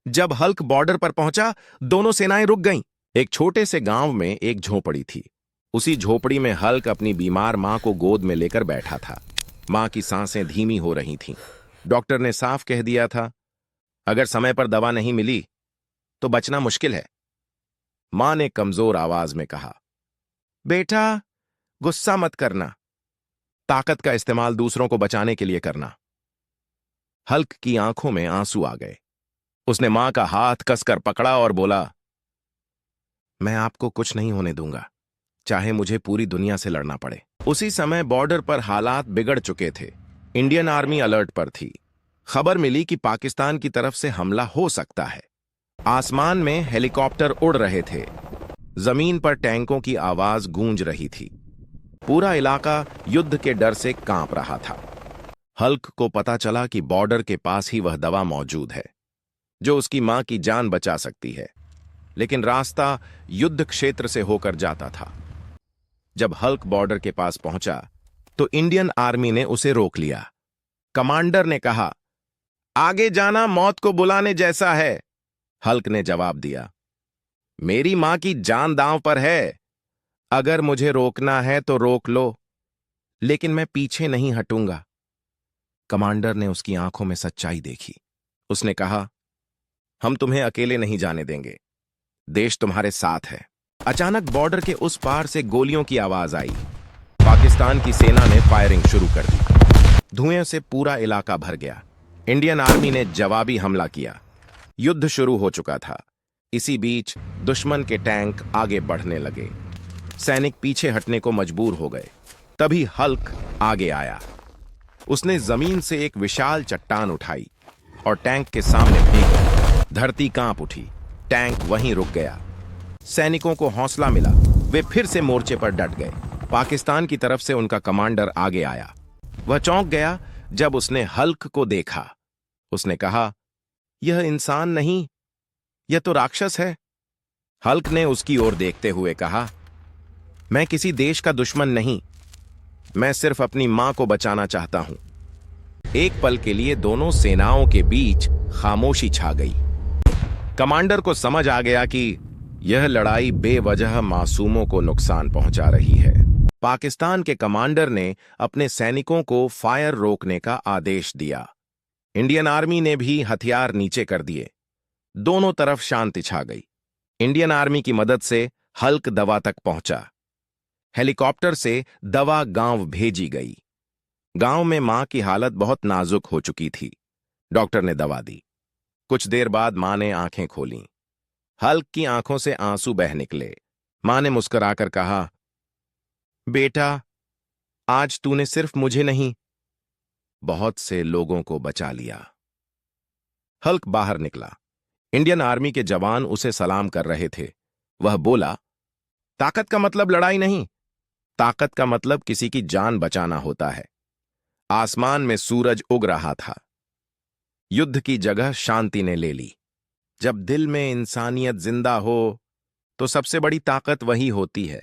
जब Hulk border पर पहुंचा, दोनों सेनाएं रुक गईं। एक छोटे से गांव में एक झोपड़ी थी। उसी झोपड़ी में हल्क अपनी बीमार मां को गोद में लेकर बैठा था। मां की सांसें धीमी हो रही थीं। डॉक्टर ने साफ कह दिया था, अगर समय पर दवा नहीं मिली तो बचना मुश्किल है। मां ने कमजोर आवाज में कहा, बेटा, गुस्सा मत करना। ताकत का इस्तेमाल दूसरों को बचाने के लिए करना। हल्क की आंखों में आंसू आ गए। उसने मां का हाथ कसकर पकड़ा और बोला, मैं आपको कुछ नहीं होने दूंगा, चाहे मुझे पूरी दुनिया से लड़ना पड़े। उसी समय बॉर्डर पर हालात बिगड़ चुके थे। इंडियन आर्मी अलर्ट पर थी। खबर मिली कि पाकिस्तान की तरफ से हमला हो सकता है। आसमान में हेलीकॉप्टर उड़ रहे थे। जमीन पर टैंकों की आवाज गूंज रही थी। पूरा इलाका युद्ध के डर से कांप रहा था। हल्क को पता चला कि बॉर्डर के पास ही वह दवा मौजूद है जो उसकी मां की जान बचा सकती है, लेकिन रास्ता युद्ध क्षेत्र से होकर जाता था। जब हल्क बॉर्डर के पास पहुंचा तो इंडियन आर्मी ने उसे रोक लिया। कमांडर ने कहा, आगे जाना मौत को बुलाने जैसा है। हल्क ने जवाब दिया, मेरी मां की जान दांव पर है। अगर मुझे रोकना है तो रोक लो, लेकिन मैं पीछे नहीं हटूंगा। कमांडर ने उसकी आंखों में सच्चाई देखी। उसने कहा, हम तुम्हें अकेले नहीं जाने देंगे, देश तुम्हारे साथ है। अचानक बॉर्डर के उस पार से गोलियों की आवाज आई। पाकिस्तान की सेना ने फायरिंग शुरू कर दी। धुएं से पूरा इलाका भर गया। इंडियन आर्मी ने जवाबी हमला किया। युद्ध शुरू हो चुका था। इसी बीच दुश्मन के टैंक आगे बढ़ने लगे। सैनिक पीछे हटने को मजबूर हो गए। तभी हल्क आगे आया। उसने जमीन से एक विशाल चट्टान उठाई और टैंक के सामने फेंक। धरती कांप उठी। टैंक वहीं रुक गया। सैनिकों को हौसला मिला। वे फिर से मोर्चे पर डट गए। पाकिस्तान की तरफ से उनका कमांडर आगे आया। वह चौंक गया जब उसने हल्क को देखा। उसने कहा, यह इंसान नहीं, यह तो राक्षस है। हल्क ने उसकी ओर देखते हुए कहा, मैं किसी देश का दुश्मन नहीं, मैं सिर्फ अपनी मां को बचाना चाहता हूं। एक पल के लिए दोनों सेनाओं के बीच खामोशी छा गई। कमांडर को समझ आ गया कि यह लड़ाई बेवजह मासूमों को नुकसान पहुंचा रही है। पाकिस्तान के कमांडर ने अपने सैनिकों को फायर रोकने का आदेश दिया। इंडियन आर्मी ने भी हथियार नीचे कर दिए। दोनों तरफ शांति छा गई। इंडियन आर्मी की मदद से हल्क दवा तक पहुंचा। हेलीकॉप्टर से दवा गांव भेजी गई। गांव में मां की हालत बहुत नाजुक हो चुकी थी। डॉक्टर ने दवा दी। कुछ देर बाद मां ने आंखें खोलीं। हल्क की आंखों से आंसू बह निकले। मां ने मुस्कुराकर कहा, बेटा, आज तूने सिर्फ मुझे नहीं, बहुत से लोगों को बचा लिया। हल्क बाहर निकला। इंडियन आर्मी के जवान उसे सलाम कर रहे थे। वह बोला, ताकत का मतलब लड़ाई नहीं, ताकत का मतलब किसी की जान बचाना होता है। आसमान में सूरज उग रहा था। युद्ध की जगह शांति ने ले ली। जब दिल में इंसानियत जिंदा हो तो सबसे बड़ी ताकत वही होती है।